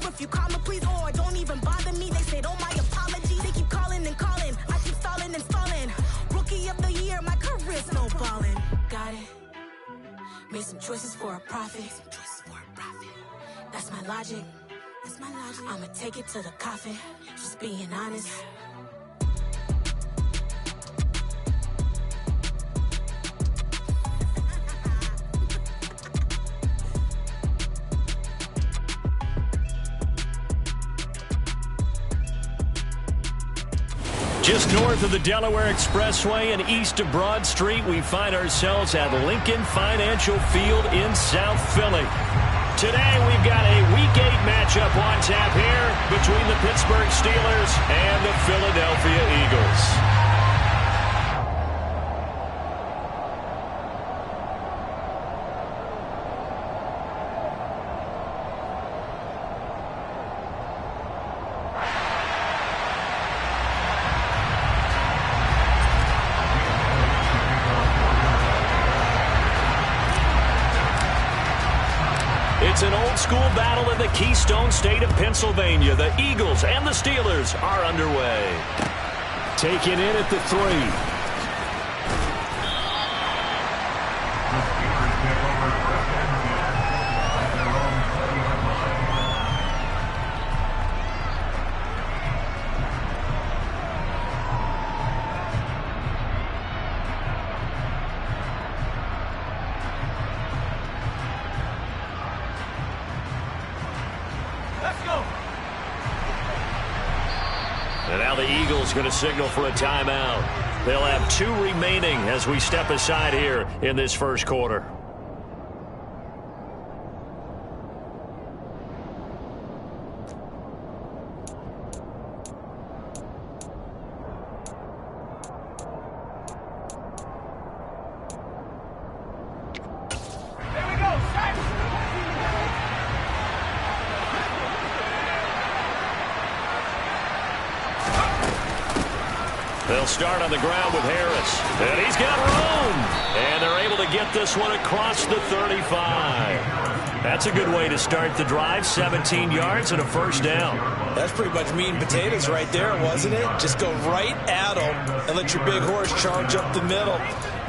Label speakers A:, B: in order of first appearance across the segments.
A: if you call me, please, or don't even bother me. They said, oh, my apologies. They keep calling and calling. I keep stalling and stalling. Rookie of the year, my career snowballing. Got it. Made some choices for a profit. That's my logic. I'ma take it to the coffin. Just being honest.
B: Just north of the Delaware Expressway and east of Broad Street, we find ourselves at Lincoln Financial Field in South Philly. Today, we've got a Week 8 matchup on tap here between the Pittsburgh Steelers and the Philadelphia Eagles. It's an old-school battle in the Keystone State of Pennsylvania. The Eagles and the Steelers are underway. Taken in at the 3. And now the Eagles going to signal for a timeout. They'll have 2 remaining as we step aside here in this first quarter. They'll start on the ground with Harris. And he's got room. And they're able to get this one across the 35. That's a good way to start the drive. 17 yards and a first down.
C: That's pretty much meat and potatoes right there, wasn't it? Just go right at them and let your big horse charge up the middle.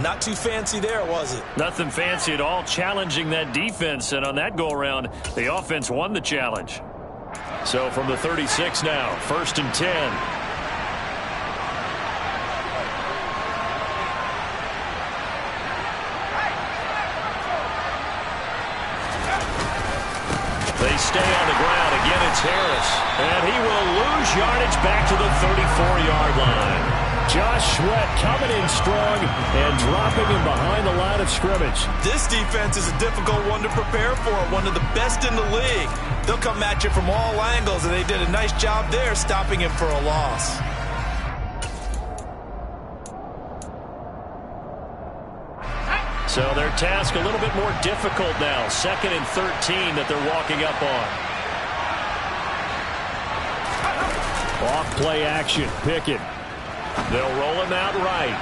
C: Not too fancy there, was it?
B: Nothing fancy at all. Challenging that defense. And on that go-around, the offense won the challenge. So from the 36 now, 1st and 10. Stay on the ground. Again, it's Harris. And he will lose yardage back to the 34-yard line. Josh Sweat coming in strong and dropping him behind the line of scrimmage.
C: This defense is a difficult one to prepare for, one of the best in the league. They'll come at you from all angles, and they did a nice job there stopping him for a loss.
B: So their task a little bit more difficult now. 2nd and 13 that they're walking up on. Off play action. Pickett. They'll roll him out right.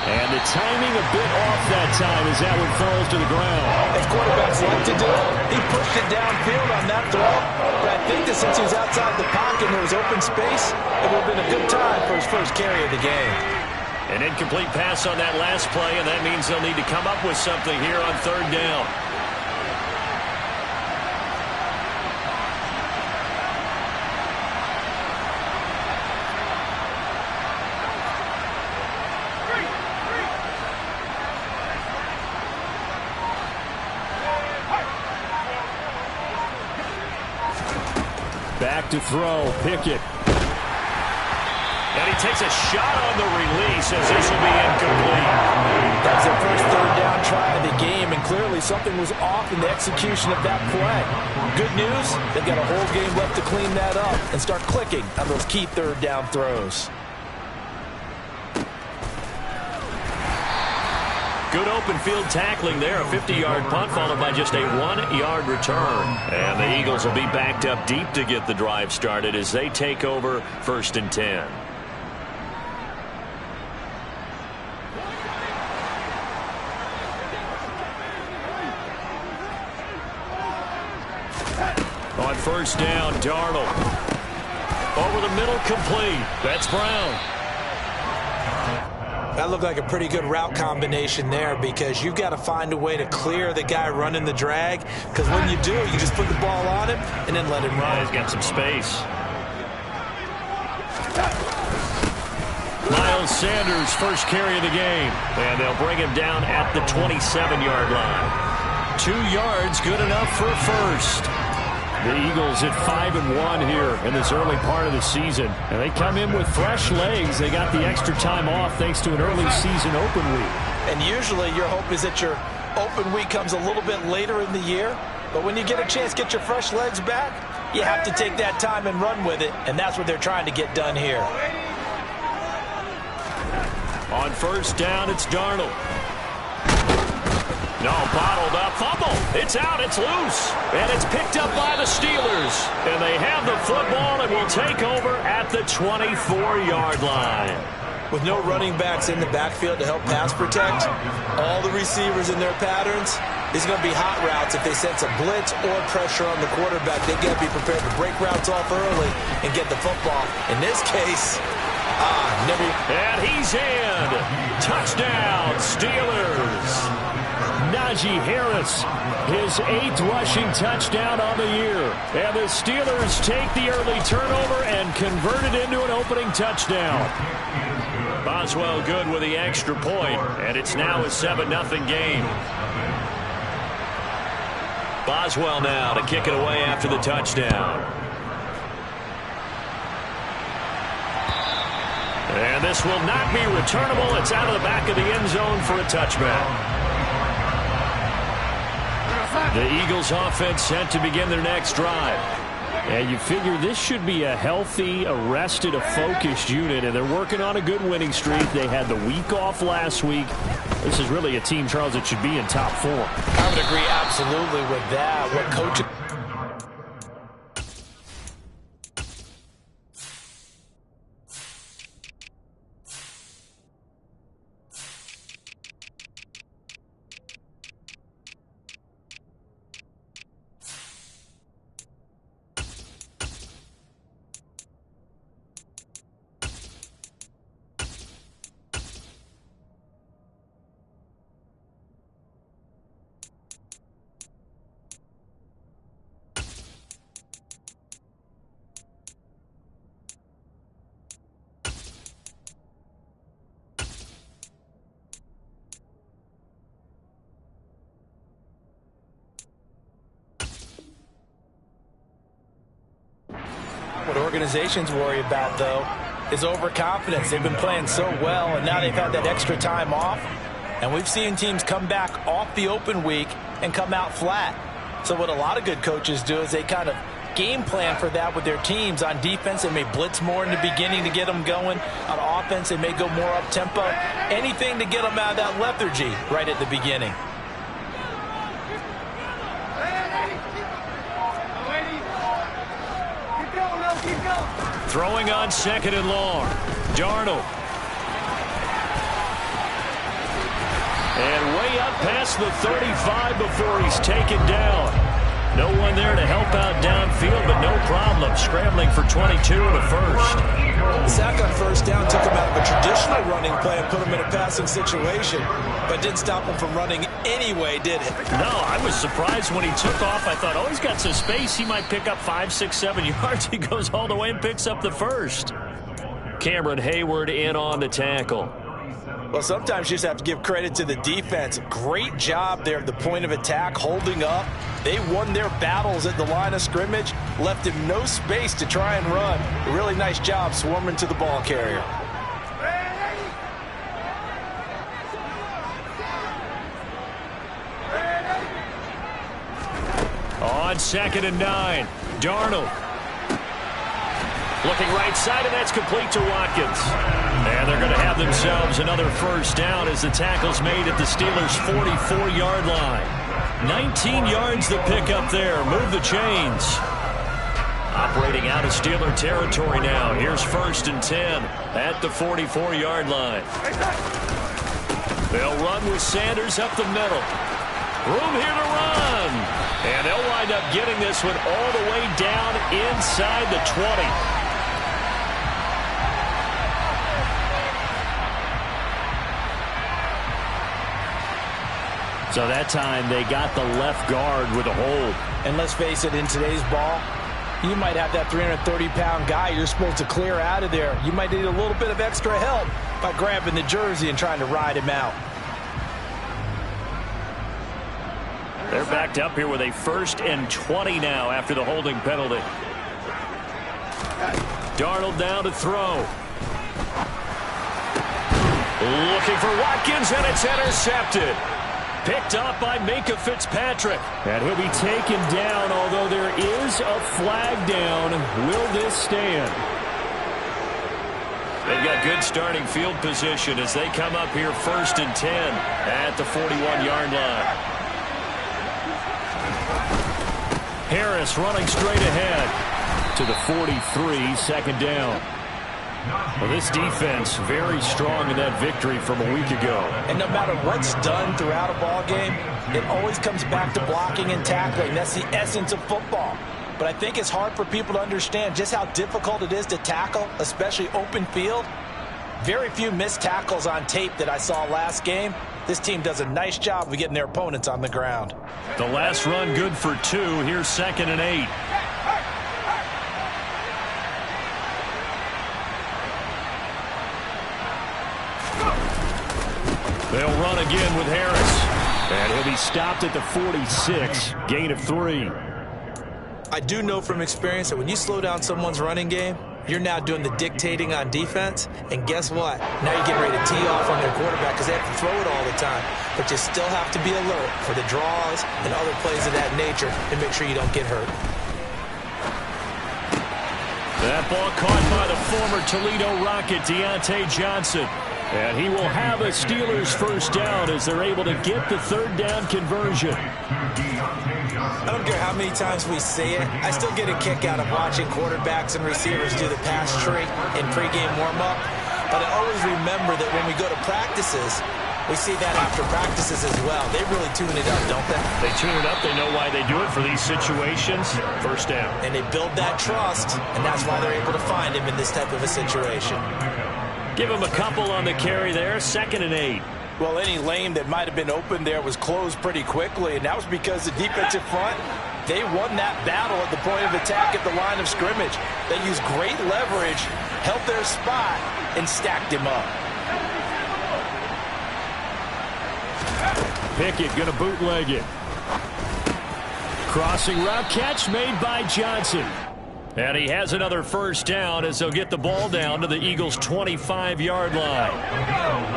B: And the timing a bit off that time as that one falls to the ground.
C: As quarterbacks like to do, he pushed it downfield on that throw. But I think that since he was outside the pocket and there was open space, it would have been a good time for his first carry of the game.
B: An incomplete pass on that last play, and that means they'll need to come up with something here on 3rd down. Back to throw, Pickett. And he takes a shot on the release as this will be incomplete.
C: That's their first 3rd down try of the game, and clearly something was off in the execution of that play. Good news, they've got a whole game left to clean that up and start clicking on those key 3rd down throws.
B: Good open field tackling there. A 50-yard punt followed by just a 1-yard return. And the Eagles will be backed up deep to get the drive started as they take over 1st and 10. On first down, Darnold. Over the middle, complete. That's Brown.
C: That looked like a pretty good route combination there because you've got to find a way to clear the guy running the drag, because when you do, you just put the ball on him and then let him run.
B: He's got some space. Miles Sanders, first carry of the game. And they'll bring him down at the 27-yard line. 2 yards, good enough for a first. The Eagles at 5-1 here in this early part of the season. And they come in with fresh legs. They got the extra time off thanks to an early season open week.
C: And usually your hope is that your open week comes a little bit later in the year. But when you get a chance to get your fresh legs back, you have to take that time and run with it. And that's what they're trying to get done here.
B: On first down, it's Darnold. No, bottled up, fumble. It's out, it's loose. And it's picked up by the Steelers. And they have the football and will take over at the 24-yard line.
C: With no running backs in the backfield to help pass protect, all the receivers in their patterns, these are going to be hot routes. If they sense a blitz or pressure on the quarterback, they've got to be prepared to break routes off early and get the football. In this case,
B: And he's in. Touchdown, Steelers. Najee Harris, his 8th rushing touchdown on the year. And the Steelers take the early turnover and convert it into an opening touchdown. Boswell good with the extra point, and it's now a 7-0 game. Boswell now to kick it away after the touchdown. And this will not be returnable. It's out of the back of the end zone for a touchback. The Eagles offense set to begin their next drive. And you figure this should be a healthy, a focused unit, and they're working on a good winning streak. They had the week off last week. This is really a team, Charles, that should be in top 4.
C: I would agree absolutely with that. What coaching... What organizations worry about, though, is overconfidence. They've been playing so well, and now they've had that extra time off. And we've seen teams come back off the open week and come out flat. So what a lot of good coaches do is they kind of game plan for that with their teams. On defense, they may blitz more in the beginning to get them going. On offense, they may go more up-tempo. Anything to get them out of that lethargy right at the beginning.
B: Throwing on 2nd and long. Darnold. And way up past the 35 before he's taken down. No one there to help out downfield, but no problem. Scrambling for 22 and a first.
C: The sack on first down took him out of a traditional running play and put him in a passing situation, but didn't stop him from running anyway, did it?
B: No, I was surprised when he took off. I thought, oh, he's got some space. He might pick up 5, 6, 7 yards. He goes all the way and picks up the first. Cameron Hayward in on the tackle.
C: Well, sometimes you just have to give credit to the defense. Great job there at the point of attack, holding up. They won their battles at the line of scrimmage, left him no space to try and run. A really nice job swarming to the ball carrier.
B: On 2nd and 9, Darnold. Looking right side, and that's complete to Watkins. And they're going to have themselves another first down as the tackle's made at the Steelers' 44-yard line. 19 yards to pick up there. Move the chains. Operating out of Steeler territory now. Here's 1st and 10 at the 44-yard line. They'll run with Sanders up the middle. Room here to run. And they'll wind up getting this one all the way down inside the 20. So that time they got the left guard with a hold.
C: And let's face it, in today's ball, you might have that 330-pound guy you're supposed to clear out of there. You might need a little bit of extra help by grabbing the jersey and trying to ride him out.
B: They're backed up here with a 1st and 20 now after the holding penalty. Darnold down to throw. Looking for Watkins, and it's intercepted. Picked up by Minkah Fitzpatrick. And he'll be taken down, although there is a flag down. Will this stand? They've got good starting field position as they come up here 1st and 10 at the 41-yard line. Harris running straight ahead to the 43, 2nd down. Well, this defense very strong in that victory from a week ago.
C: And no matter what's done throughout a ball game, it always comes back to blocking and tackling. That's the essence of football. But I think it's hard for people to understand just how difficult it is to tackle, especially open field. Very few missed tackles on tape that I saw last game. This team does a nice job of getting their opponents on the ground.
B: The last run good for 2. Here's 2nd and 8. They'll run again with Harris. And he'll be stopped at the 46. Gain of 3.
C: I do know from experience that when you slow down someone's running game, you're now doing the dictating on defense, and guess what? Now you're getting ready to tee off on their quarterback because they have to throw it all the time. But you still have to be alert for the draws and other plays of that nature and make sure you don't get hurt.
B: That ball caught by the former Toledo Rocket, Deontay Johnson. And he will have a Steelers 1st down as they're able to get the 3rd down conversion.
C: I don't care how many times we say it, I still get a kick out of watching quarterbacks and receivers do the pass tree in pregame warm-up. But I always remember that when we go to practices, we see that after practices as well. They really tune it up, don't they?
B: They tune it up. They know why they do it for these situations. 1st down.
C: And they build that trust, and that's why they're able to find him in this type of a situation.
B: Give him a couple on the carry there. 2nd and 8.
C: Well, any lane that might have been open there was closed pretty quickly, and that was because the defensive front, they won that battle at the point of attack at the line of scrimmage. They used great leverage, held their spot, and stacked him up.
B: Pickett going to bootleg it. Crossing route catch made by Johnson. And he has another 1st down as they'll get the ball down to the Eagles' 25-yard line.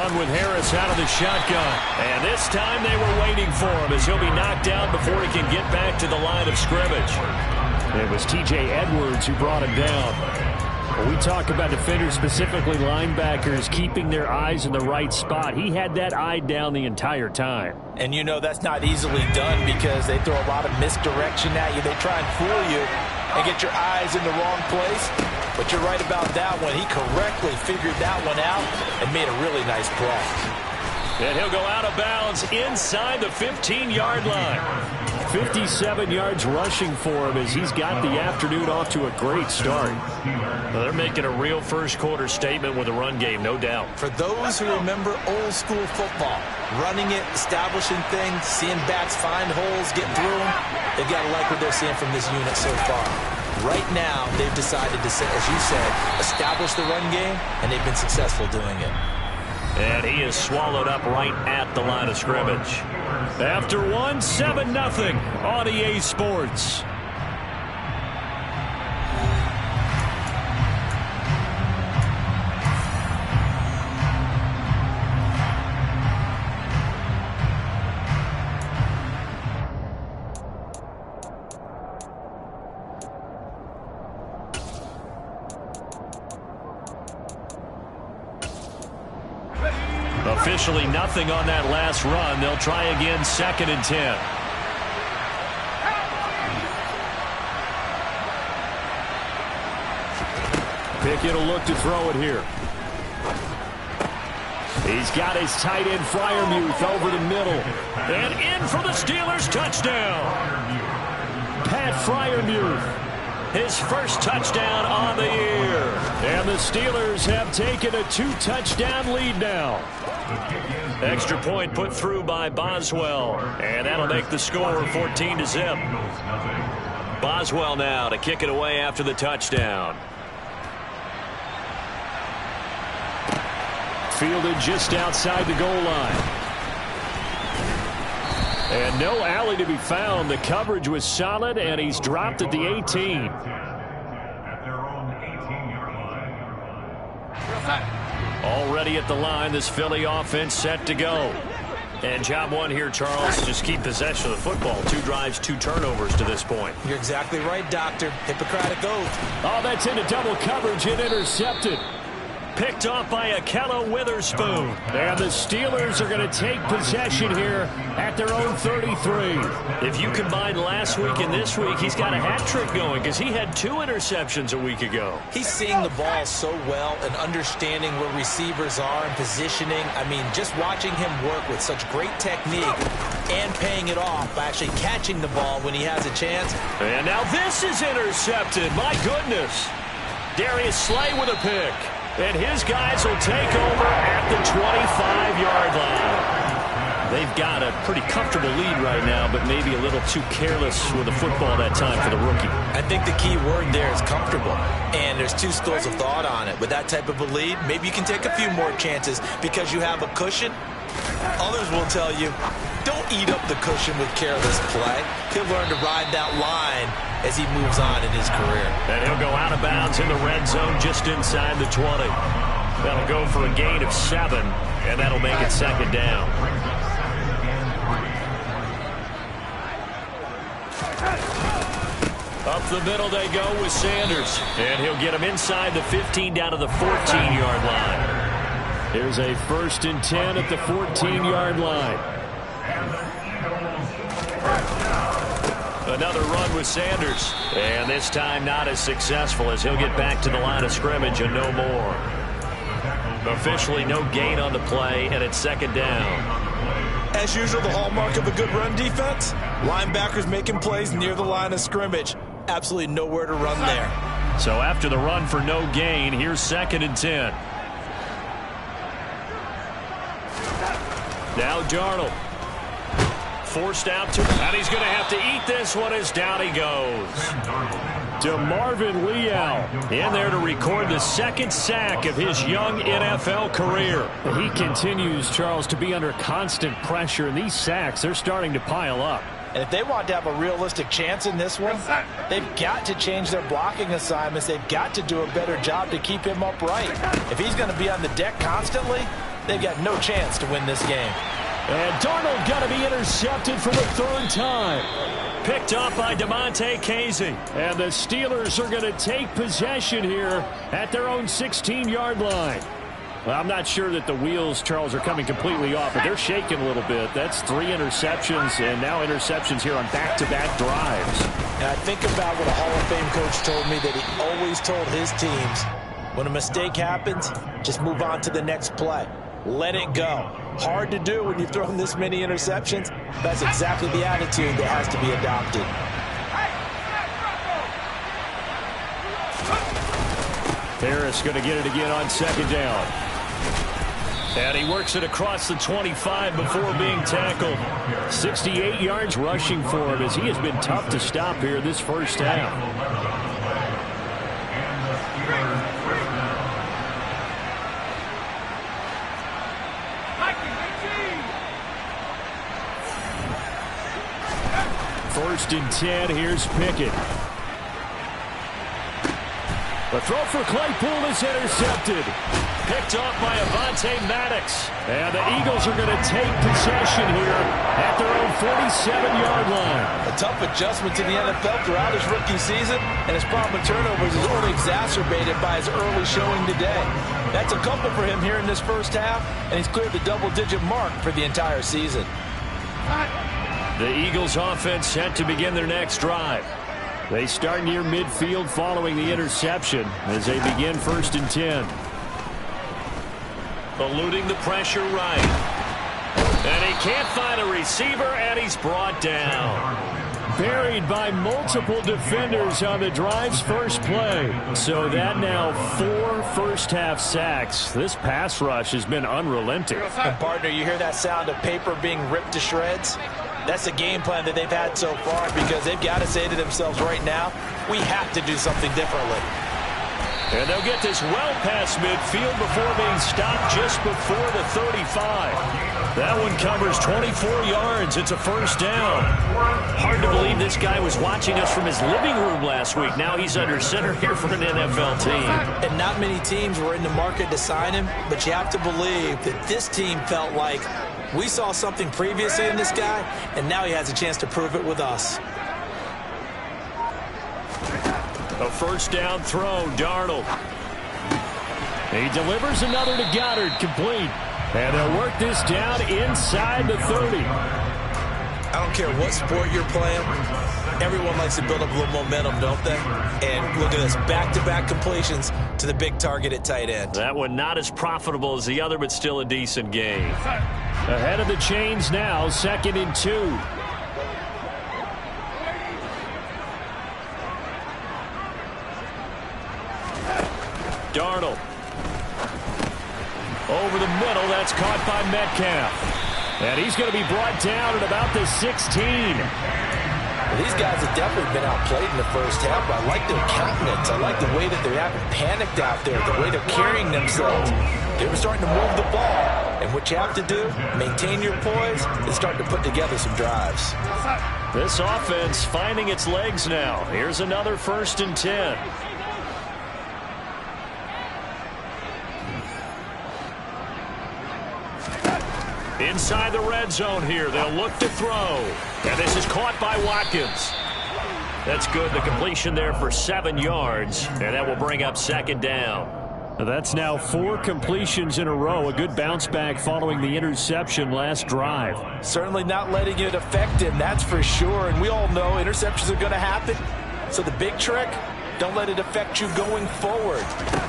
B: With Harris out of the shotgun. And this time they were waiting for him as he'll be knocked down before he can get back to the line of scrimmage. It was T.J. Edwards who brought him down. When we talk about defenders, specifically linebackers, keeping their eyes in the right spot, he had that eye down the entire time.
C: And you know that's not easily done because they throw a lot of misdirection at you. They try and fool you and get your eyes in the wrong place. But you're right about that one. He correctly figured that one out and made a really nice play.
B: And he'll go out of bounds inside the 15-yard line. 57 yards rushing for him as he's got the afternoon off to a great start. Well, they're making a real first-quarter statement with a run game, no doubt.
C: For those who remember old-school football, running it, establishing things, seeing backs find holes, get through them, they've got to like what they're seeing from this unit so far. Right now, they've decided to, as you said, establish the run game, and they've been successful doing it.
B: And he is swallowed up right at the line of scrimmage. After one, 7-0 on EA Sports. Officially nothing on that last run. They'll try again, 2nd and 10. Pickett will look to throw it here. He's got his tight end Freiermuth over the middle. And in for the Steelers touchdown. Pat Freiermuth. His first touchdown on the year. And the Steelers have taken a 2-touchdown lead now. Extra point put through by Boswell. And that'll make the score 14-0. Boswell now to kick it away after the touchdown. Fielded just outside the goal line. And no alley to be found. The coverage was solid, and he's dropped at the 18. Already at the line, this Philly offense set to go. And job one here, Charles, just keep possession of the football. 2 drives, 2 turnovers to this point.
C: You're exactly right, Doctor. Hippocratic oath.
B: Oh, that's into double coverage and intercepted. Picked off by Akello Witherspoon. And the Steelers are going to take possession here at their own 33. If you combine last week and this week, he's got a hat trick going because he had 2 interceptions a week ago.
C: He's seeing the ball so well and understanding where receivers are and positioning. I mean, just watching him work with such great technique and paying it off by actually catching the ball when he has a chance.
B: And now this is intercepted. My goodness. Darius Slay with a pick. And his guys will take over at the 25-yard line. They've got a pretty comfortable lead right now, but maybe a little too careless with the football that time for the rookie.
C: I think the key word there is comfortable. And there's 2 schools of thought on it. With that type of a lead, maybe you can take a few more chances because you have a cushion. Others will tell you, don't eat up the cushion with careless play. He'll learn to ride that line as he moves on in his career.
B: And he'll go out of bounds in the red zone just inside the 20. That'll go for a gain of 7, and that'll make it 2nd down. Up the middle they go with Sanders. And he'll get him inside the 15 down to the 14-yard line. Here's a 1st and 10 at the 14-yard line. Another run with Sanders. And this time not as successful as he'll get back to the line of scrimmage and no more. Officially no gain on the play, and it's 2nd down.
C: As usual, the hallmark of a good run defense, linebackers making plays near the line of scrimmage. Absolutely nowhere to run there.
B: So after the run for no gain, here's 2nd and 10. Now Darnold. Forced out to, and he's going to have to eat this one as down he goes. DeMarvin Leal in there to record the 2nd sack of his young NFL career. He continues, Charles, to be under constant pressure, and these sacks, they're starting to pile up.
C: And if they want to have a realistic chance in this one, they've got to change their blocking assignments. They've got to do a better job to keep him upright. If he's going to be on the deck constantly, they've got no chance to win this game.
B: And Darnold got to be intercepted for the 3rd time. Picked off by DeMonte Casey. And the Steelers are going to take possession here at their own 16-yard line. Well, I'm not sure that the wheels, Charles, are coming completely off, but they're shaking a little bit. That's 3 interceptions, and now interceptions here on back-to-back drives.
C: And I think about what a Hall of Fame coach told me, that he always told his teams, when a mistake happens, just move on to the next play. Let it go. Hard to do when you've thrown this many interceptions. That's exactly the attitude that has to be adopted.
B: Harris going to get it again on 2nd down. And he works it across the 25 before being tackled. 68 yards rushing for him as he has been tough to stop here this first half. First and 10, here's Pickett. The throw for Claypool is intercepted. Picked off by Avonte Maddox. And the Eagles are going to take possession here at their own 47-yard line.
C: A tough adjustment to the NFL throughout his rookie season, and his problem with turnovers is only exacerbated by his early showing today. That's a couple for him here in this first half, and he's cleared the double-digit mark for the entire season.
B: The Eagles offense set to begin their next drive. They start near midfield following the interception as they begin 1st and 10. Eluding the pressure right. And he can't find a receiver, and he's brought down. Buried by multiple defenders on the drive's first play. So that now 4 first-half sacks. This pass rush has been unrelenting.
C: And partner, you hear that sound of paper being ripped to shreds? That's the game plan that they've had so far, because they've got to say to themselves right now, we have to do something differently.
B: And they'll get this well past midfield before being stopped just before the 35. That one covers 24 yards. It's a first down. Hard to believe this guy was watching us from his living room last week. Now he's under center here for an NFL team.
C: And not many teams were in the market to sign him, but you have to believe that this team felt like we saw something previously in this guy, and now he has a chance to prove it with us.
B: A first down throw, Darnold. He delivers another to Goddard, complete. And they'll work this down inside the 30.
C: I don't care what sport you're playing. Everyone likes to build up a little momentum, don't they? And look at this, back-to-back completions to the big target at tight end.
B: That one not as profitable as the other, but still a decent game. Ahead of the chains now, 2nd and 2. Darnold. Over the middle, that's caught by Metcalf. And he's going to be brought down at about the 16.
C: Well, these guys have definitely been outplayed in the first half, but I like their countenance. I like the way that they haven't panicked out there, the way they're carrying themselves. They were starting to move the ball. And what you have to do, maintain your poise, and start to put together some drives.
B: This offense finding its legs now. Here's another 1st and 10. Inside the red zone here. They'll look to throw. And this is caught by Watkins. That's good. The completion there for 7 yards. And that will bring up 2nd down. That's now 4 completions in a row. A good bounce back following the interception last drive.
C: Certainly not letting it affect him, that's for sure. And we all know interceptions are going to happen. So the big trick, don't let it affect you going forward.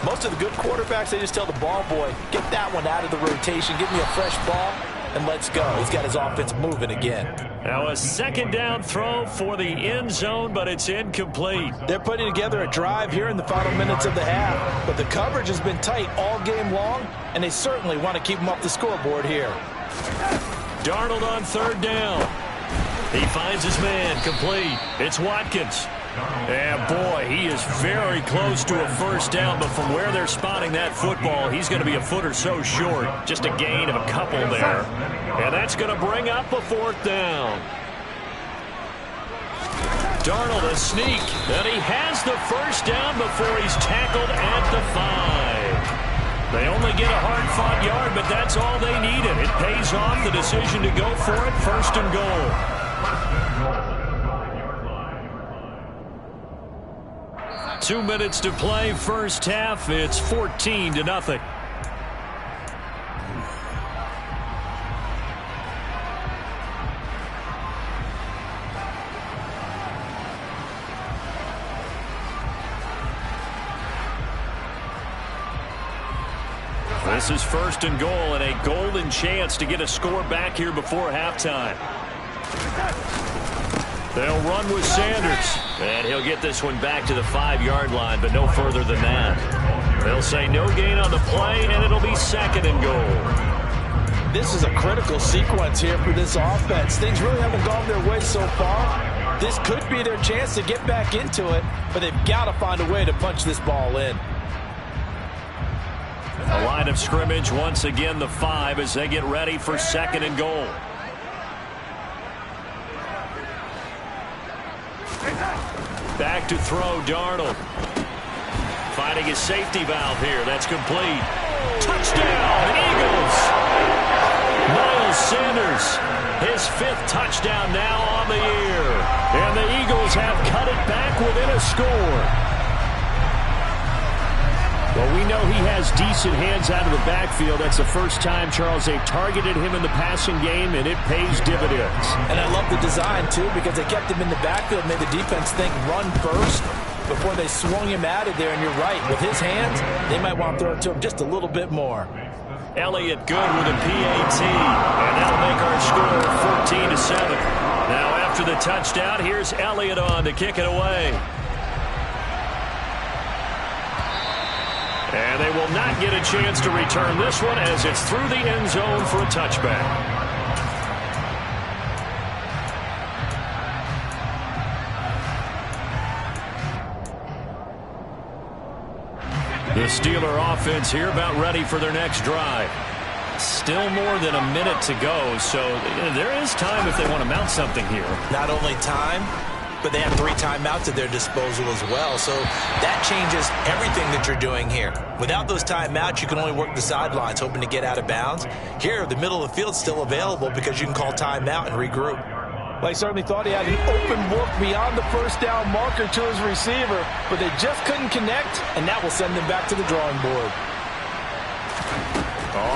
C: Most of the good quarterbacks, they just tell the ball boy, get that one out of the rotation, give me a fresh ball, and let's go. He's got his offense moving again.
B: Now a 2nd down throw for the end zone, but it's incomplete.
C: They're putting together a drive here in the final minutes of the half, but the coverage has been tight all game long, and they certainly want to keep them up the scoreboard here.
B: Darnold on 3rd down. He finds his man, complete. It's Watkins. And boy, he is very close to a first down, but from where they're spotting that football, he's going to be a foot or so short. Just a gain of a couple there. And that's going to bring up a 4th down. Darnold a sneak, and he has the first down before he's tackled at the 5. They only get a hard-fought yard, but that's all they needed. It pays off the decision to go for it, 1st and goal. 2 minutes to play, first half. It's 14-0. This is 1st and goal, and a golden chance to get a score back here before halftime. They'll run with Sanders, and he'll get this one back to the 5-yard line, but no further than that. They'll say no gain on the play, and it'll be 2nd and goal.
C: This is a critical sequence here for this offense. Things really haven't gone their way so far. This could be their chance to get back into it, but they've got to find a way to punch this ball in.
B: A line of scrimmage, once again the 5 as they get ready for 2nd and goal. Back to throw, Darnold. Finding his safety valve here. That's complete. Touchdown, Eagles! Miles Sanders, his 5th touchdown now on the year. And the Eagles have cut it back within a score. Well, we know he has decent hands out of the backfield. That's the first time, Charles, they've targeted him in the passing game, and it pays dividends.
C: And I love the design, too, because they kept him in the backfield, made the defense think run first before they swung him out of there. And you're right, with his hands, they might want to throw it to him just a little bit more.
B: Elliott good with a PAT, and that'll make our score 14-7. Now after the touchdown, here's Elliott on to kick it away. And they will not get a chance to return this one as it's through the end zone for a touchback. The Steeler offense here about ready for their next drive. Still more than a minute to go, so there is time if they want to mount something here.
C: Not only time, but they have 3 timeouts at their disposal as well. So that changes everything that you're doing here. Without those timeouts, you can only work the sidelines, hoping to get out of bounds. Here, the middle of the field's still available because you can call timeout and regroup. Well, he certainly thought he had an open look beyond the first down marker to his receiver, but they just couldn't connect, and that will send them back to the drawing board.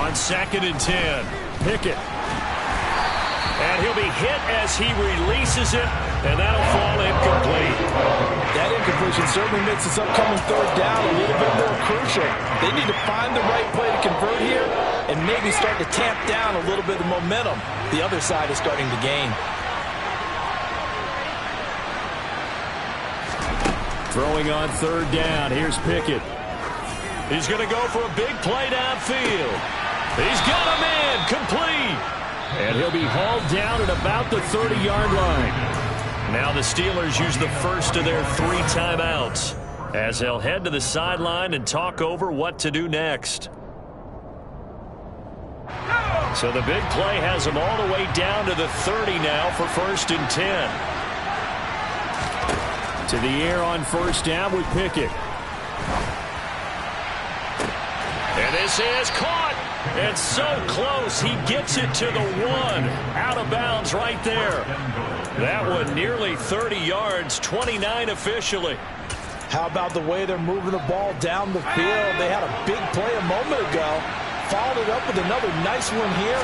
B: On 2nd and 10, Pickett. And he'll be hit as he releases it, and that'll fall incomplete.
C: That incompletion certainly makes this upcoming 3rd down a little bit more crucial. They need to find the right play to convert here and maybe start to tamp down a little bit of momentum. The other side is starting to gain.
B: Throwing on 3rd down, here's Pickett. He's going to go for a big play downfield. He's got him in, complete. And he'll be hauled down at about the 30-yard line. Now the Steelers use the first of their 3 timeouts as they'll head to the sideline and talk over what to do next. So the big play has them all the way down to the 30 now for 1st and 10. To the air on 1st down with Pickett. And this is caught. And so close, he gets it to the 1. Out of bounds right there. That one nearly 30 yards, 29 officially.
C: How about the way they're moving the ball down the field? They had a big play a moment ago. Followed it up with another nice one here.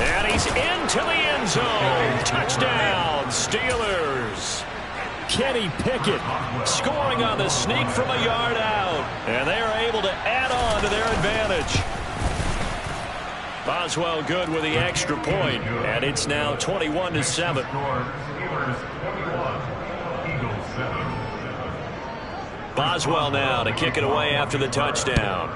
B: And he's into the end zone. Touchdown, Steelers. Kenny Pickett scoring on the sneak from a yard out. And they are able to add on to their advantage. Boswell good with the extra point, and it's now 21-7. Boswell now to kick it away after the touchdown.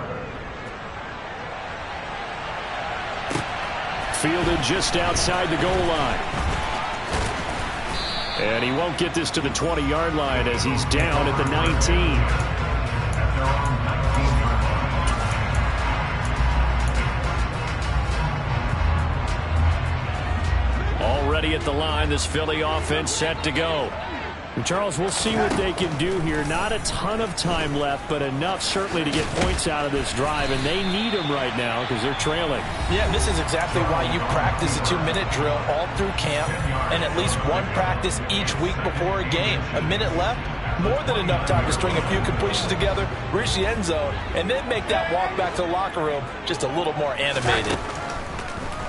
B: Fielded just outside the goal line. And he won't get this to the 20-yard line as he's down at the 19. Already at the line, this Philly offense set to go. And Charles, we'll see what they can do here. Not a ton of time left, but enough certainly to get points out of this drive, and they need them right now because they're trailing.
C: Yeah, this is exactly why you practice a 2-minute drill all through camp and at least one practice each week before a game. A minute left, more than enough time to string a few completions together, reach the end zone, and then make that walk back to the locker room just a little more animated.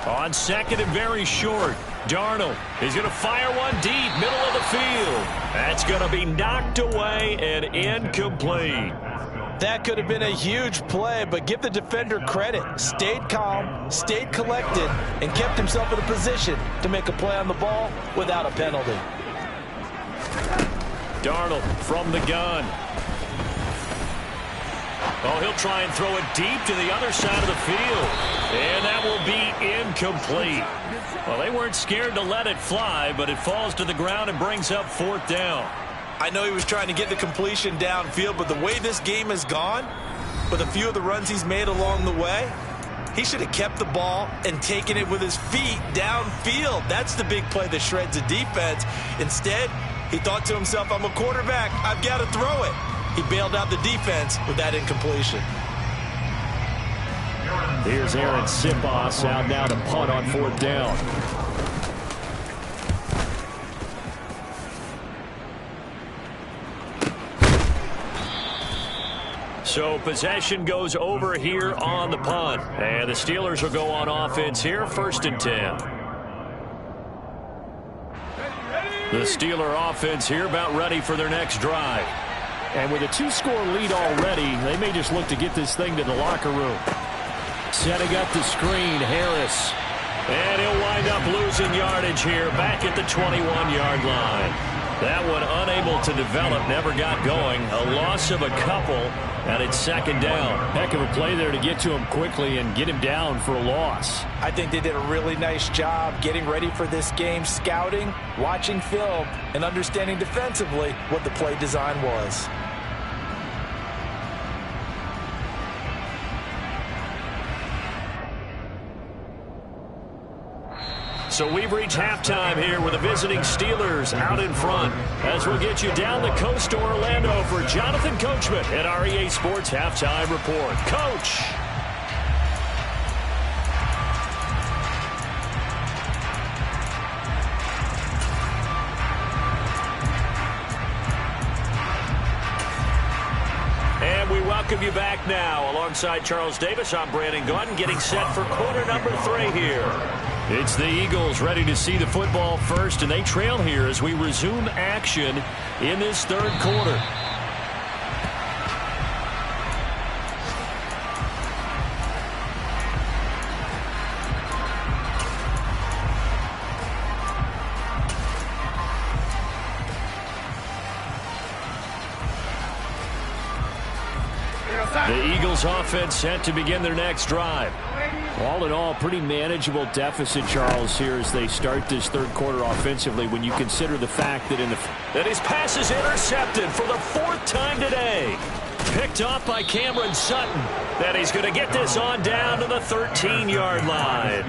B: On 2nd and very short, Darnold is going to fire one deep, middle of the field. That's going to be knocked away and incomplete.
C: That could have been a huge play, but give the defender credit. Stayed calm, stayed collected, and kept himself in a position to make a play on the ball without a penalty.
B: Darnold from the gun. Oh, he'll try and throw it deep to the other side of the field. And that will be incomplete. Well, they weren't scared to let it fly, but it falls to the ground and brings up 4th down.
C: I know he was trying to get the completion downfield, but the way this game has gone, with a few of the runs he's made along the way, he should have kept the ball and taken it with his feet downfield. That's the big play that shreds the defense. Instead, he thought to himself, I'm a quarterback, I've got to throw it. He bailed out the defense with that incompletion.
B: Here's Aaron Sipos out now to punt on 4th down. So possession goes over here on the punt. And the Steelers will go on offense here, 1st and 10. The Steeler offense here about ready for their next drive.
D: And with a 2-score lead already, they may just look to get this thing to the locker room. Setting up the screen, Harris.
B: And he'll wind up losing yardage here back at the 21-yard line. That one unable to develop, never got going. A loss of a couple, and it's 2nd down.
D: Heck of a play there to get to him quickly and get him down for a loss.
C: I think they did a really nice job getting ready for this game, scouting, watching film, and understanding defensively what the play design was.
B: So we've reached halftime here with the visiting Steelers out in front. As we'll get you down the coast to Orlando for Jonathan Coachman at our EA Sports Halftime Report. Coach! And we welcome you back now. Alongside Charles Davis, I'm Brandon Gaudin, getting set for quarter number 3 here. It's the Eagles ready to see the football first, and they trail here as we resume action in this 3rd quarter. The Eagles offense set to begin their next drive.
D: All in all, pretty manageable deficit, Charles, here as they start this 3rd quarter offensively when you consider the fact that
B: that his pass is intercepted for the 4th time today. Picked off by Cameron Sutton. That he's going to get this on down to the 13-yard line.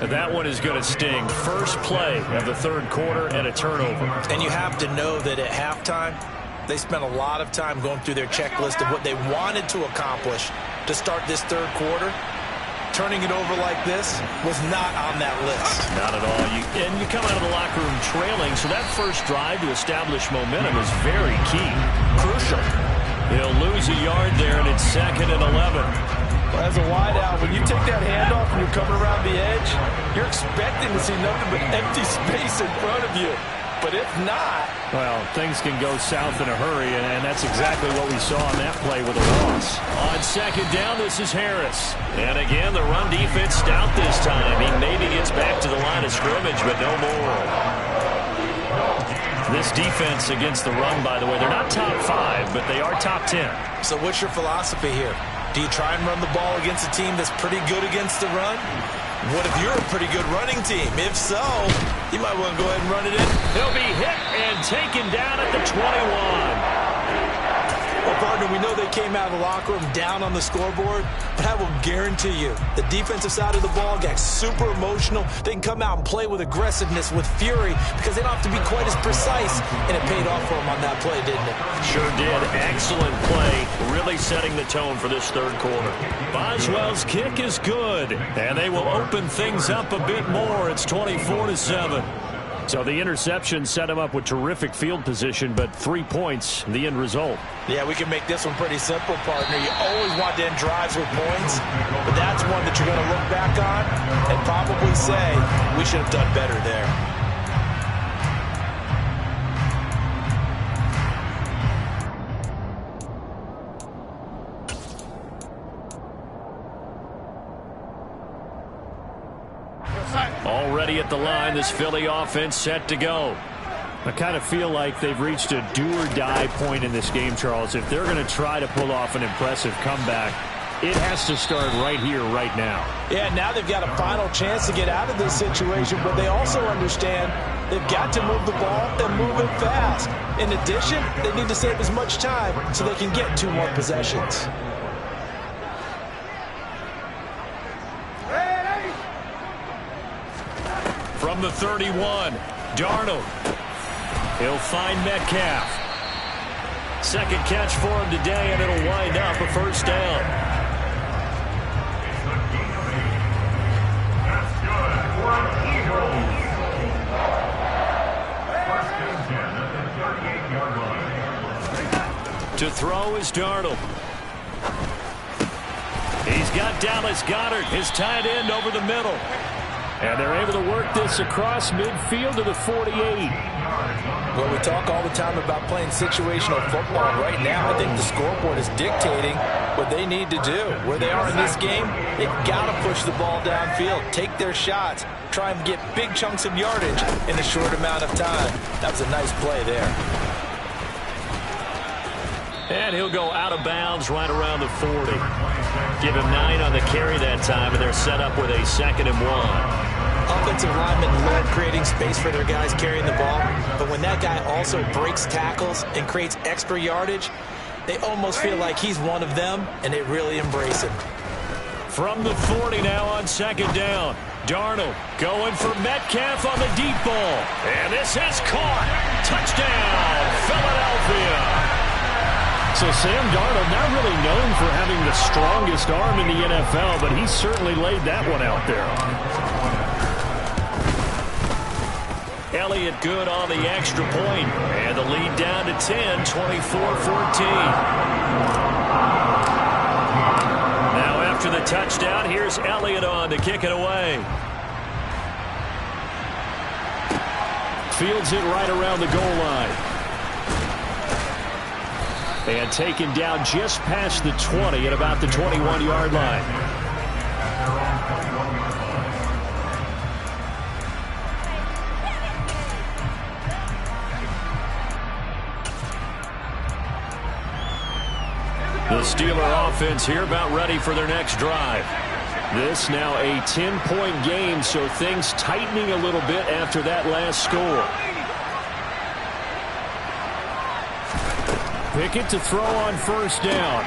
B: And that one is going to sting. First play of the 3rd quarter and a turnover.
C: And you have to know that at halftime, they spent a lot of time going through their checklist of what they wanted to accomplish to start this 3rd quarter. Turning it over like this was not on that list.
B: Not at all. And you come out of the locker room trailing, so that first drive to establish momentum is very key. Crucial. He'll lose a yard there, and it's 2nd and 11.
C: Well, as a wideout, when you take that handoff and you're coming around the edge, you're expecting to see nothing but empty space in front of you. But if not...
D: well, things can go south in a hurry, and that's exactly what we saw on that play with a loss.
B: On 2nd down, this is Harris. And again, the run defense stout this time. He maybe gets back to the line of scrimmage, but no more. This defense against the run, by the way, they're not top 5, but they are top 10.
C: So what's your philosophy here? Do you try and run the ball against a team that's pretty good against the run? What if you're a pretty good running team? If so, you might want to go ahead and run it in.
B: He'll be hit and taken down at the 21.
C: Well, partner, we know they came out of the locker room down on the scoreboard, but I will guarantee you the defensive side of the ball got super emotional. They can come out and play with aggressiveness, with fury, because they don't have to be quite as precise, and it paid off for them on that play, didn't it?
B: Sure did. Excellent play, really setting the tone for this 3rd quarter. Boswell's kick is good, and they will open things up a bit more. It's 24-7.
D: So the interception set him up with terrific field position, but 3 points, the end result.
C: Yeah, we can make this one pretty simple, partner. You always want to end drives with points, but that's one that you're going to look back on and probably say, we should have done better there.
B: Already at the line, this Philly offense set to go.
D: I kind of feel like they've reached a do-or-die point in this game, Charles. If they're going to try to pull off an impressive comeback, it has to start right here, right now.
C: Yeah, now they've got a final chance to get out of this situation, but they also understand they've got to move the ball and move it fast. In addition, they need to save as much time so they can get 2 more possessions.
B: From the 31, Darnold. He'll find Metcalf. 2nd catch for him today, and it'll wind up a 1st down. To throw is Darnold. got Dallas Goedert, his tight end, over the middle. And they're able to work this across midfield to the 48.
C: Well, we talk all the time about playing situational football. Right now, I think the scoreboard is dictating what they need to do. Where they are in this game, they've got to push the ball downfield, take their shots, try and get big chunks of yardage in a short amount of time. That was a nice play there.
B: And he'll go out of bounds right around the 40. Give him 9 on the carry that time, and they're set up with a 2nd and 1.
C: Offensive linemen love creating space for their guys carrying the ball, but when that guy also breaks tackles and creates extra yardage, they almost feel like he's one of them, and they really embrace him.
B: From the 40 now on 2nd down. Darnold going for Metcalf on the deep ball. And this is caught. Touchdown, Philadelphia.
D: So Sam Darnold, not really known for having the strongest arm in the NFL, but he certainly laid that one out there.
B: Elliott good on the extra point. And the lead down to 10, 24-14. Now after the touchdown, here's Elliott on to kick it away.
D: Fields it right around the goal line. And taken down just past the 20 at about the 21-yard line.
B: The Steeler offense here about ready for their next drive.
D: This now a 10-point game, so things tightening a little bit after that last score. Pickett to throw on 1st down.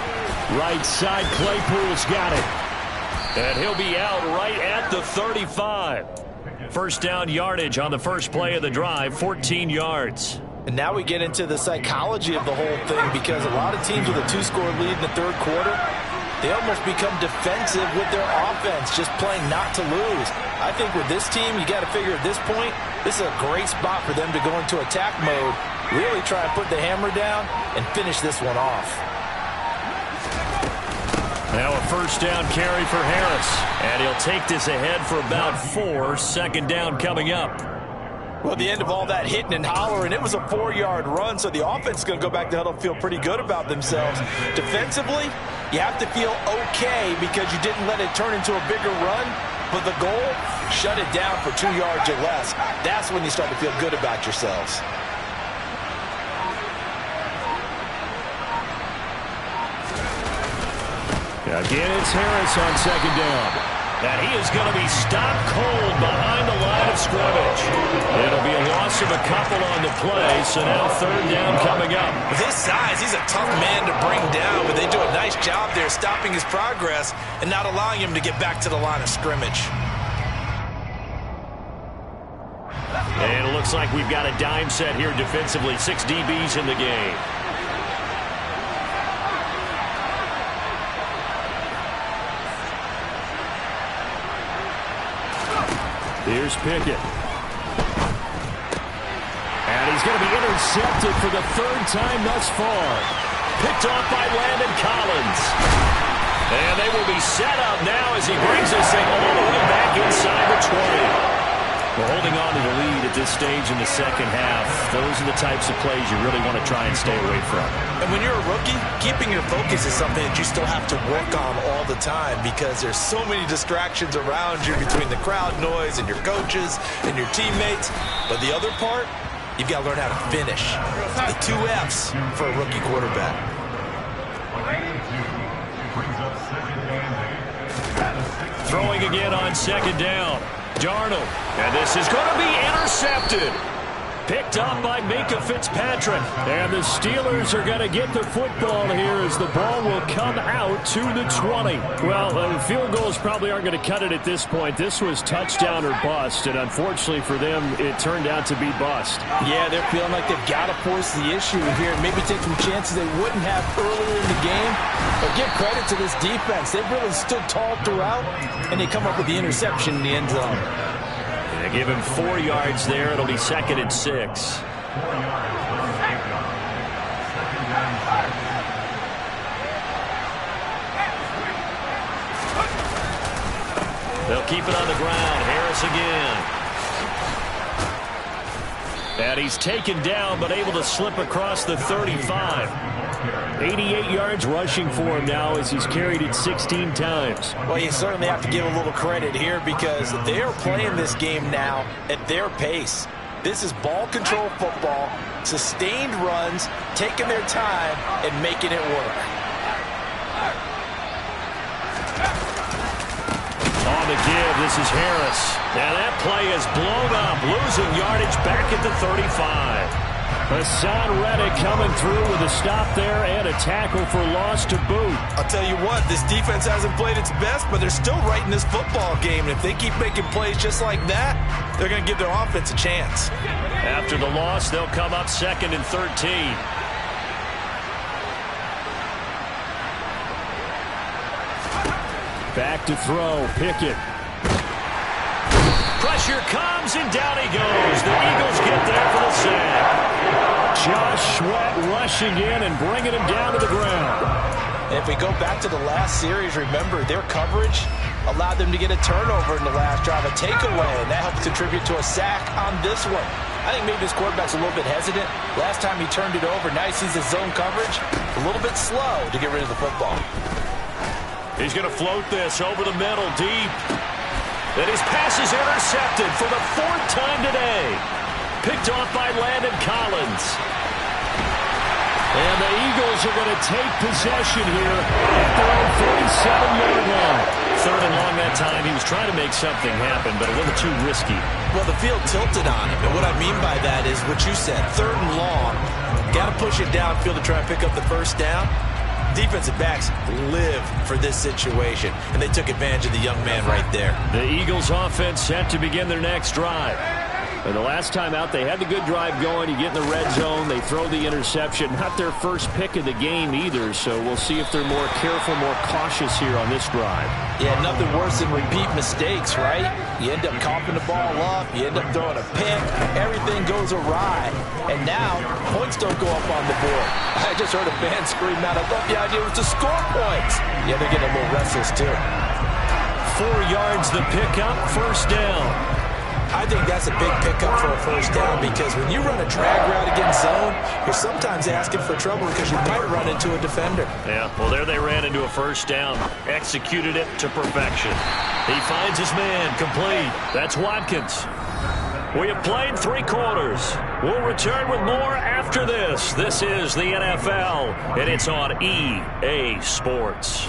D: Right side, Claypool's got it.
B: And he'll be out right at the 35. 1st down yardage on the first play of the drive, 14 yards.
C: And now we get into the psychology of the whole thing, because a lot of teams with a 2-score lead in the 3rd quarter, they almost become defensive with their offense, just playing not to lose. I think with this team, you got to figure at this point, this is a great spot for them to go into attack mode, really try and put the hammer down and finish this one off.
B: Now a 1st down carry for Harris. And he'll take this ahead for about 4. 2nd down coming up.
C: Well, the end of all that hitting and hollering, it was a 4-yard run, so the offense is going to go back to huddle and feel pretty good about themselves. Defensively, you have to feel okay because you didn't let it turn into a bigger run, but the goal, shut it down for 2 yards or less. That's when you start to feel good about yourselves.
B: Again, it's Harris on 2nd down. And he is going to be stopped cold behind the line of scrimmage. It'll be a loss of a couple on the play, so now 3rd down coming up.
C: With his size, he's a tough man to bring down, but they do a nice job there stopping his progress and not allowing him to get back to the line of scrimmage.
B: And it looks like we've got a dime set here defensively. 6 DBs in the game.
D: Here's Pickett. And he's going to be intercepted for the 3rd time thus far.
B: Picked off by Landon Collins. And they will be set up now as he brings this thing all the way back inside the 20. We're holding on to the lead at this stage in the 2nd half. Those are the types of plays you really want to try and stay away from.
C: And when you're a rookie, keeping your focus is something that you still have to work on all the time, because there's so many distractions around you between the crowd noise and your coaches and your teammates. But the other part, you've got to learn how to finish. The 2 F's for a rookie quarterback.
B: Throwing again on 2nd down. Darnold. And this is going to be intercepted. Picked up by Minkah Fitzpatrick.
D: And the Steelers are going to get the football here as the ball will come out to the 20. Well, field goals probably aren't going to cut it at this point. This was touchdown or bust, and unfortunately for them, it turned out to be bust.
C: Yeah, they're feeling like they've got to force the issue here and maybe take some chances they wouldn't have earlier in the game. But give credit to this defense. They've really stood tall throughout, and they come up with the interception in the end zone.
B: They give him 4 yards there. It'll be 2nd and 6. keep it on the ground. Harris again. And he's taken down, but able to slip across the 35. 88 yards rushing for him now as he's carried it 16 times.
C: Well, you certainly have to give a little credit here because they are playing this game now at their pace. This is ball control football, sustained runs, taking their time, and making it work.
B: On the give, this is Harris. And that play is blown up, losing yardage back at the 35. Hassan Reddick coming through with a stop there and a tackle for loss to boot.
C: I'll tell you what, this defense hasn't played its best, but they're still right in this football game. And if they keep making plays just like that, they're going to give their offense a chance.
B: After the loss, they'll come up 2nd and 13.
D: Back to throw. Pickett.
B: Pressure comes, and down he goes. The Eagles get there for the sack.
D: Josh Sweat rushing in and bringing him down to the ground.
C: And if we go back to the last series, remember, their coverage allowed them to get a turnover in the last drive, a takeaway, and that helped contribute to a sack on this one. I think maybe this quarterback's a little bit hesitant. Last time he turned it over, now he sees his zone coverage. A little bit slow to get rid of the football.
B: He's going to float this over the middle, deep. And his pass is intercepted for the 4th time today. Picked off by Landon Collins.
D: And the Eagles are going to take possession here at their own 47-yard line.
B: 3rd and long that time. He was trying to make something happen, but a little too risky.
C: Well, the field tilted on him. And what I mean by that is what you said. 3rd and long. Got to push it downfield to try and pick up the first down. Defensive backs live for this situation, and they took advantage of the young man right there.
B: The Eagles offense set to begin their next drive.
D: And the last time out, they had the good drive going. You get in the red zone, they throw the interception. Not their first pick of the game either, so we'll see if they're more careful, more cautious here on this drive.
C: Yeah, nothing worse than repeat mistakes, right? You end up coughing the ball up, you end up throwing a pick, everything goes awry. And now, points don't go up on the board. I just heard a fan scream out, I thought the idea was to score points. Yeah, they're getting a little restless too.
B: 4 yards the pickup, 1st down.
C: I think that's a big pickup for a 1st down because when you run a drag route against zone, you're sometimes asking for trouble because you might run into a defender.
B: Yeah, well, there they ran into a 1st down. Executed it to perfection. He finds his man, complete. That's Watkins. We have played 3 quarters. We'll return with more after this. This is the NFL, and it's on EA Sports.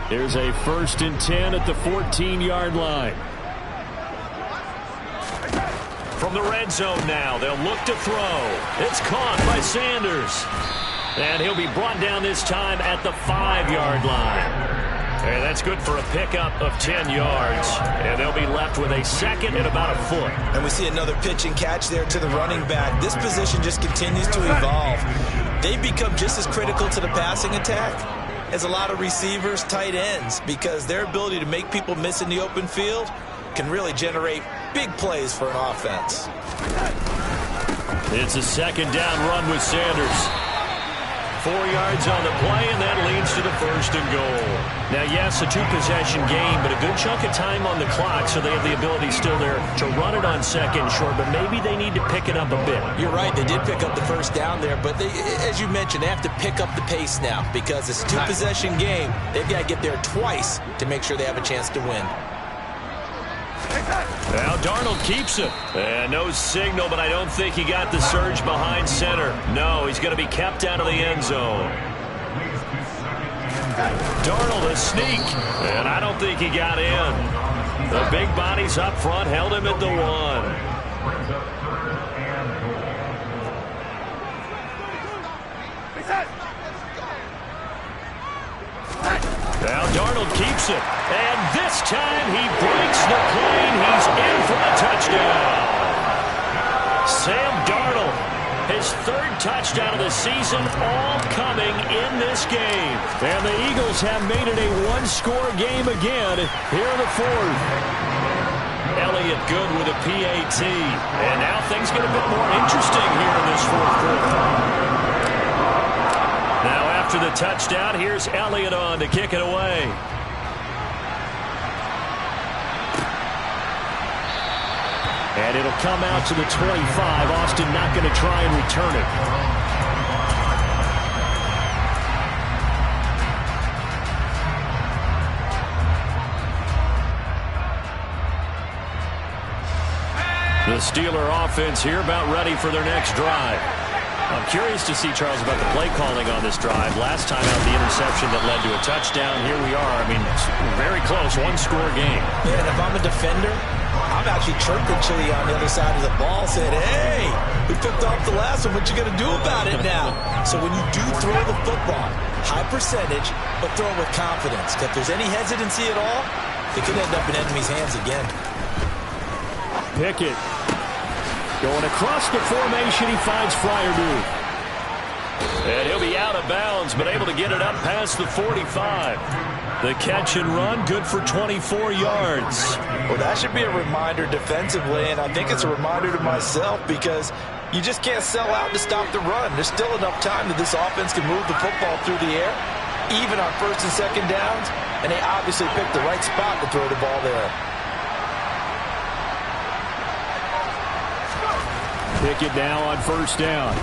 D: There's a 1st and 10 at the 14-yard line.
B: From the red zone now, they'll look to throw. It's caught by Sanders. And he'll be brought down this time at the 5-yard line. And that's good for a pickup of 10 yards. And they'll be left with a 2nd and about a foot.
C: And we see another pitch and catch there to the running back. This position just continues to evolve. They've become just as critical to the passing attack as a lot of receivers, tight ends, because their ability to make people miss in the open field can really generate big plays for an offense.
B: It's a 2nd down run with Sanders. 4 yards on the play, and that leads to the 1st and goal. Now, yes, a 2-possession game, but a good chunk of time on the clock, so they have the ability still there to run it on 2nd and short, but maybe they need to pick it up a bit.
C: You're right, they did pick up the 1st down there, but they, as you mentioned, they have to pick up the pace now because it's a 2-possession game. They've got to get there twice to make sure they have a chance to win.
B: Now Darnold keeps it. And no signal, but I don't think he got the surge behind center. No, he's going to be kept out of the end zone. Darnold a sneak, and I don't think he got in. The big bodies up front held him at the 1. Now Darnold keeps it, and this time he breaks the plane. He's in for the touchdown. Sam Darnold, his 3rd touchdown of the season, all coming in this game.
D: And the Eagles have made it a 1-score game again here in the 4th.
B: Elliott good with a PAT. And now things get a bit more interesting here in this fourth quarter. Now after the touchdown, here's Elliott on to kick it away.
D: And it'll come out to the 25. Austin not going to try and return it.
B: The Steeler offense here about ready for their next drive. I'm curious to see, Charles, about the play calling on this drive. Last time out, the interception that led to a touchdown. Here we are. I mean, very close, one-score game.
C: Yeah, and if I'm a defender, I'm actually chirping Chili on the other side of the ball, saying, hey, we picked off the last one. What you going to do about it now? So when you do throw the football, high percentage, but throw it with confidence. If there's any hesitancy at all, it could end up in enemy's hands again.
D: Pickett going across the formation. He finds Fryermuth.
B: And he'll be out of bounds, but able to get it up past the 45. The catch and run, good for 24 yards.
C: Well, that should be a reminder defensively, and I think it's a reminder to myself because you just can't sell out to stop the run. There's still enough time that this offense can move the football through the air, even on first and second downs, and they obviously picked the right spot to throw the ball there.
D: Pickett now on first down.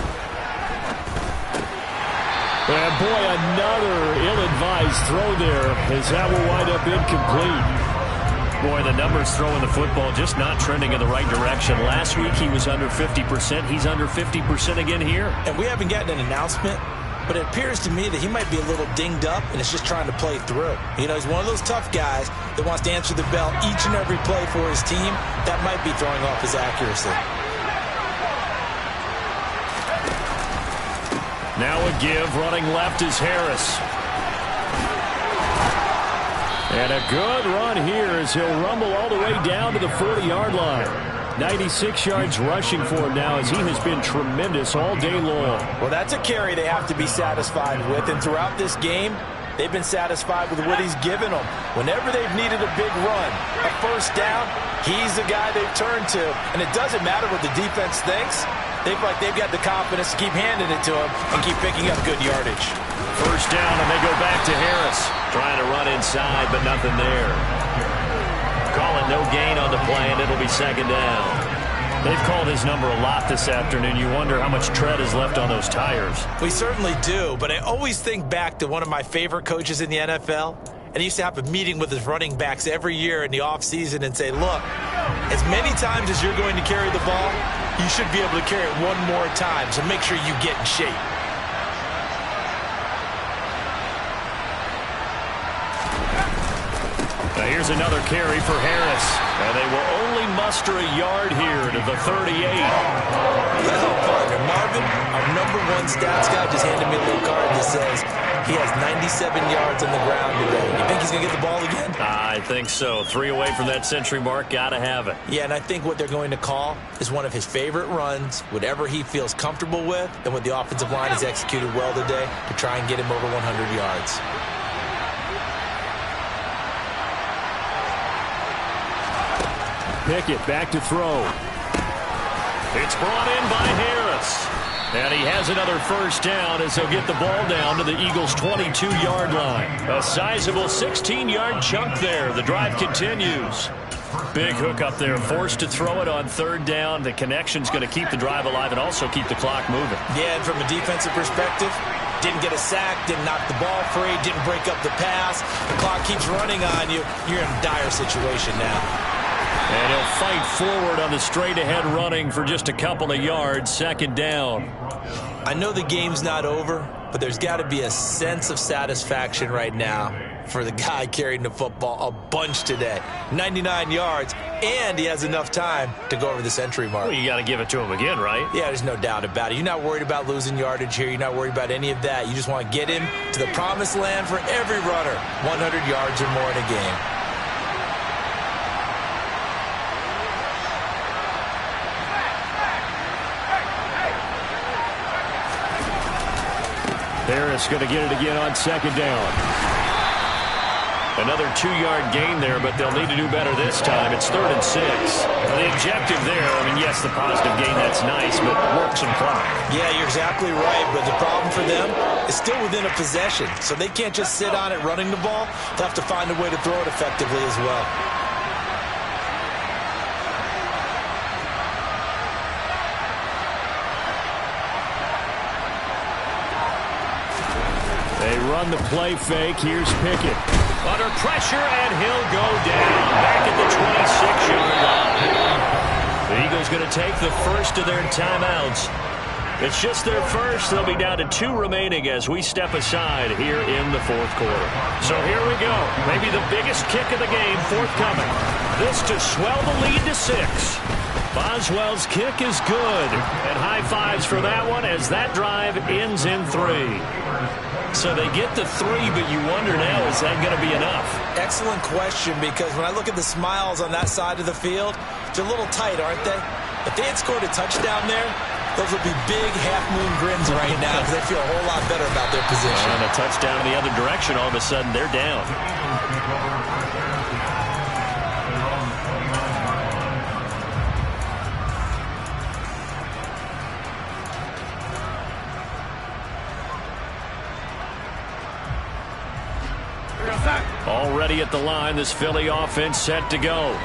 D: And boy, another ill-advised throw there as that will wind up incomplete.
B: Boy, the numbers throwing the football just not trending in the right direction. Last week he was under 50%. He's under 50% again here. And we haven't gotten an announcement, but it appears to me that he might be a little dinged up and is just trying to play through. You know, he's one of those tough guys that wants to answer the bell each and every play for his team. That might be throwing off his accuracy. Now a give, running left is Harris.
D: And a good run here as he'll rumble all the way down to the 40-yard line. 96 yards rushing for him now as he has been tremendous all day long.
C: Well, that's a carry they have to be satisfied with, and throughout this game, they've been satisfied with what he's given them. Whenever they've needed a big run, a first down, he's the guy they've turned to. And it doesn't matter what the defense thinks. They've got the confidence to keep handing it to him and keep picking up good yardage.
B: First down, and they go back to Harris. Trying to run inside, but nothing there. Calling no gain on the play, and it'll be second down. They've called his number a lot this afternoon. You wonder how much tread is left on those tires.
C: We certainly do, but I always think back to one of my favorite coaches in the NFL. And he used to have a meeting with his running backs every year in the offseason and say, look, as many times as you're going to carry the ball, you should be able to carry it one more time, so make sure you get in shape.
B: Now here's another carry for Harris. And they will only muster a yard here to the 38.
C: Well, partner, Marvin, our #1 stats guy just handed me a little card that says he has 97 yards on the ground today. You think he's going to get the ball again?
B: I think so. 3 away from that century mark. Got to have it.
C: Yeah, and I think what they're going to call is one of his favorite runs, whatever he feels comfortable with, and what the offensive line has executed well today to try and get him over 100 yards.
D: Pickett back to throw.
B: It's brought in by Harris. And he has another first down as he'll get the ball down to the Eagles' 22-yard line. A sizable 16-yard chunk there. The drive continues. Big hook up there. Forced to throw it on third down. The connection's going to keep the drive alive and also keep the clock moving.
C: Yeah, and from a defensive perspective, didn't get a sack, didn't knock the ball free, didn't break up the pass. The clock keeps running on you. You're in a dire situation now.
B: And he'll fight forward on the straight-ahead running for just a couple of yards. Second down.
C: I know the game's not over, but there's got to be a sense of satisfaction right now for the guy carrying the football a bunch today. 99 yards, and he has enough time to go over the century mark.
B: Well, you got to give it to him again, right?
C: Yeah, there's no doubt about it. You're not worried about losing yardage here. You're not worried about any of that. You just want to get him to the promised land for every runner. 100 yards or more in a game.
D: Harris going to get it again on second down.
B: Another 2-yard gain there, but they'll need to do better this time. It's 3rd and 6. The objective there, I mean, yes, the positive gain, that's nice, but work some clock.
C: Yeah, you're exactly right, but the problem for them is still within a possession, so they can't just sit on it running the ball. They'll have to find a way to throw it effectively as well.
D: They run the play fake. Here's Pickett.
B: Under pressure, and he'll go down back at the 26-yard line. The Eagles going to take the first of their timeouts. It's just their first. They'll be down to 2 remaining as we step aside here in the 4th quarter. So here we go. Maybe the biggest kick of the game forthcoming. This to swell the lead to 6. Boswell's kick is good. And high fives for that one as that drive ends in 3. So they get the 3, but you wonder now, is that going to be enough?
C: Excellent question, because when I look at the smiles on that side of the field, they're a little tight, aren't they? If they had scored a touchdown there, those would be big half-moon grins right now because they feel a whole lot better about their position.
B: And a touchdown in the other direction, all of a sudden they're down. Already at the line, this Philly offense set to go.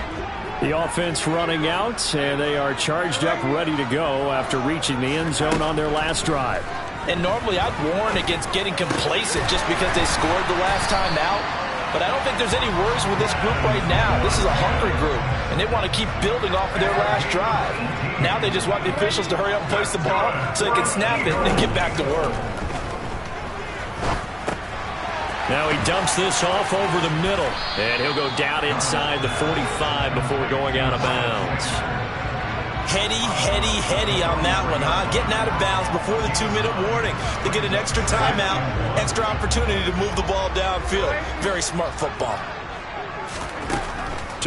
D: The offense running out, and they are charged up, ready to go after reaching the end zone on their last drive.
C: And normally I'd warn against getting complacent just because they scored the last time out. But I don't think there's any worries with this group right now. This is a hungry group, and they want to keep building off of their last drive. Now they just want the officials to hurry up and place the ball so they can snap it and get back to work.
B: Now he dumps this off over the middle, and he'll go down inside the 45 before going out of bounds.
C: Heady on that one, huh? Getting out of bounds before the 2-minute warning. They get an extra timeout, extra opportunity to move the ball downfield. Very smart football.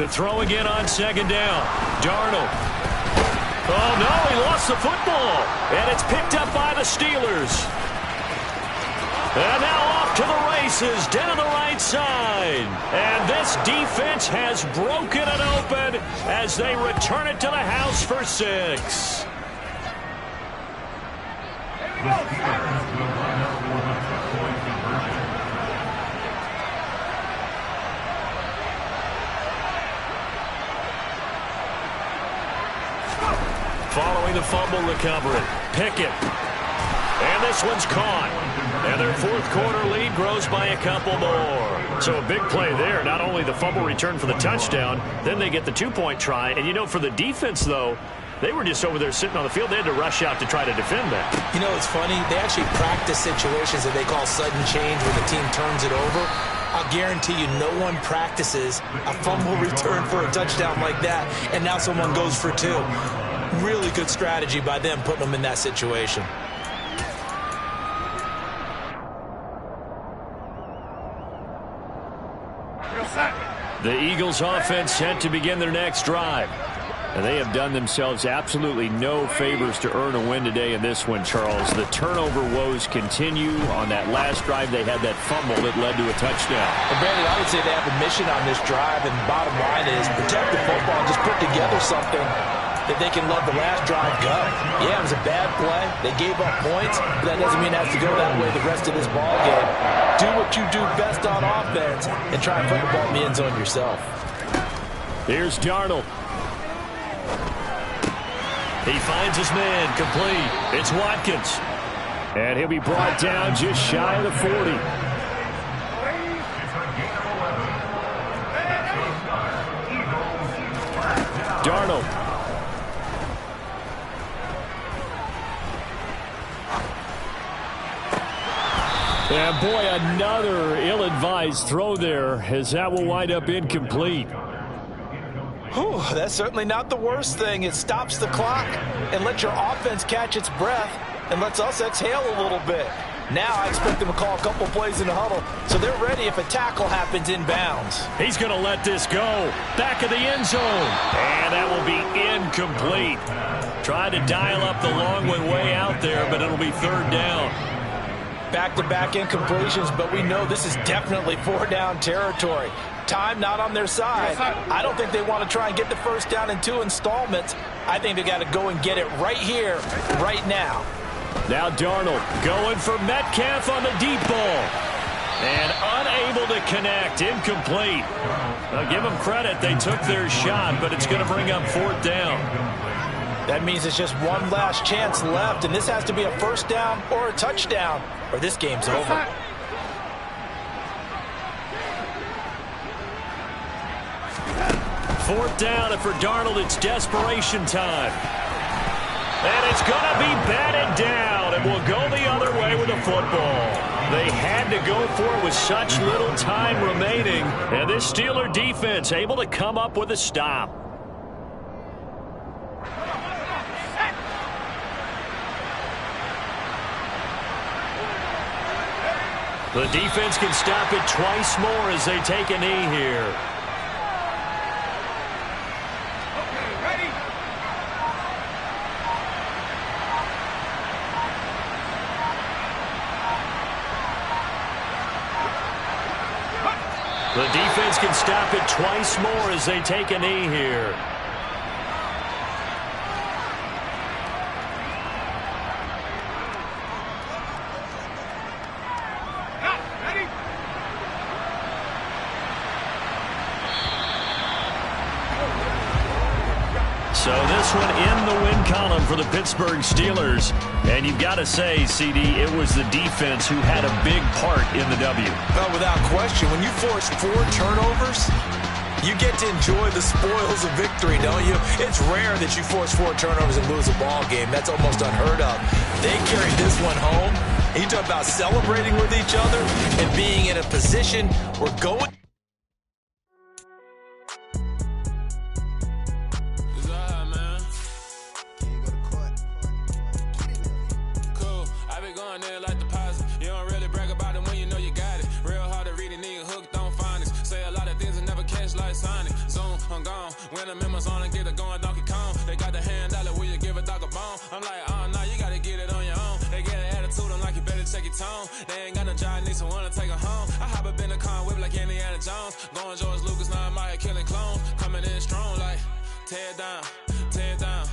B: To throw again on 2nd down. Darnold. Oh, no, he lost the football. And it's picked up by the Steelers. And now off to the races, down the right side. And this defense has broken it open as they return it to the house for 6. Following the fumble recovery, Pickett. And this one's caught. And their 4th quarter lead grows by a couple more. So a big play there. Not only the fumble return for the touchdown, then they get the 2-point try. And, you know, for the defense, though, they were just over there sitting on the field. They had to rush out to try to defend that.
C: You know, it's funny. They actually practice situations that they call sudden change when the team turns it over. I'll guarantee you no one practices a fumble return for a touchdown like that, and now someone goes for 2. Really good strategy by them putting them in that situation.
B: The Eagles offense set to begin their next drive. And they have done themselves absolutely no favors to earn a win today in this one, Charles. The turnover woes continue. On that last drive, they had that fumble that led to a touchdown.
C: And Brandon, I would say they have a mission on this drive, and the bottom line is protect the football and just put together something that they can let the last drive go. Yeah, it was a bad play. They gave up points, but that doesn't mean it has to go that way the rest of this ball game. Do what you do best on offense and try and put the ball in the end zone yourself.
D: Here's Darnold.
B: He finds his man complete. It's Watkins.
D: And he'll be brought down just shy of the 40. Darnold. And boy, another ill-advised throw there, as that will wind up incomplete.
C: Whew, that's certainly not the worst thing. It stops the clock and lets your offense catch its breath and lets us exhale a little bit. Now I expect them to call a couple plays in the huddle, so they're ready if a tackle happens inbounds.
B: He's going to let this go. Back of the end zone. And that will be incomplete. Tried to dial up the long one way out there, but it'll be 3rd down.
C: Back-to-back incompletions, but we know this is definitely 4-down territory. Time not on their side. I don't think they want to try and get the first down in 2 installments. I think they got to go and get it right here, right now.
B: Now Darnold going for Metcalf on the deep ball. And unable to connect. Incomplete. I'll give them credit. They took their shot, but it's going to bring up 4th down.
C: That means it's just one last chance left, and this has to be a first down or a touchdown, or this game's over.
B: Fourth down, and for Darnold, it's desperation time. And it's going to be batted down, and will go the other way with the football. They had to go for it with such little time remaining, and this Steeler defense able to come up with a stop. The defense can stop it twice more as they take a knee here. The defense can stop it twice more as they take a knee here. So this one in the win column for the Pittsburgh Steelers. And you've got to say, CD, it was the defense who had a big part in the W.
C: Well, without question, when you force 4 turnovers, you get to enjoy the spoils of victory, don't you? It's rare that you force 4 turnovers and lose a ball game. That's almost unheard of. They carried this one home. You talk about celebrating with each other and being in a position where going.
E: When the members on and get it going Donkey Kong, they got the hand dollar, will you give a dog a bone? I'm like, oh no, you gotta get it on your own. They get an attitude, I'm like, you better check your tone. They ain't got no job, need someone to take her home. I hop up in the car, whip like Indiana Jones. Going George Lucas, now I'm out here killing clones. Coming in strong like, tear it down, tear it down.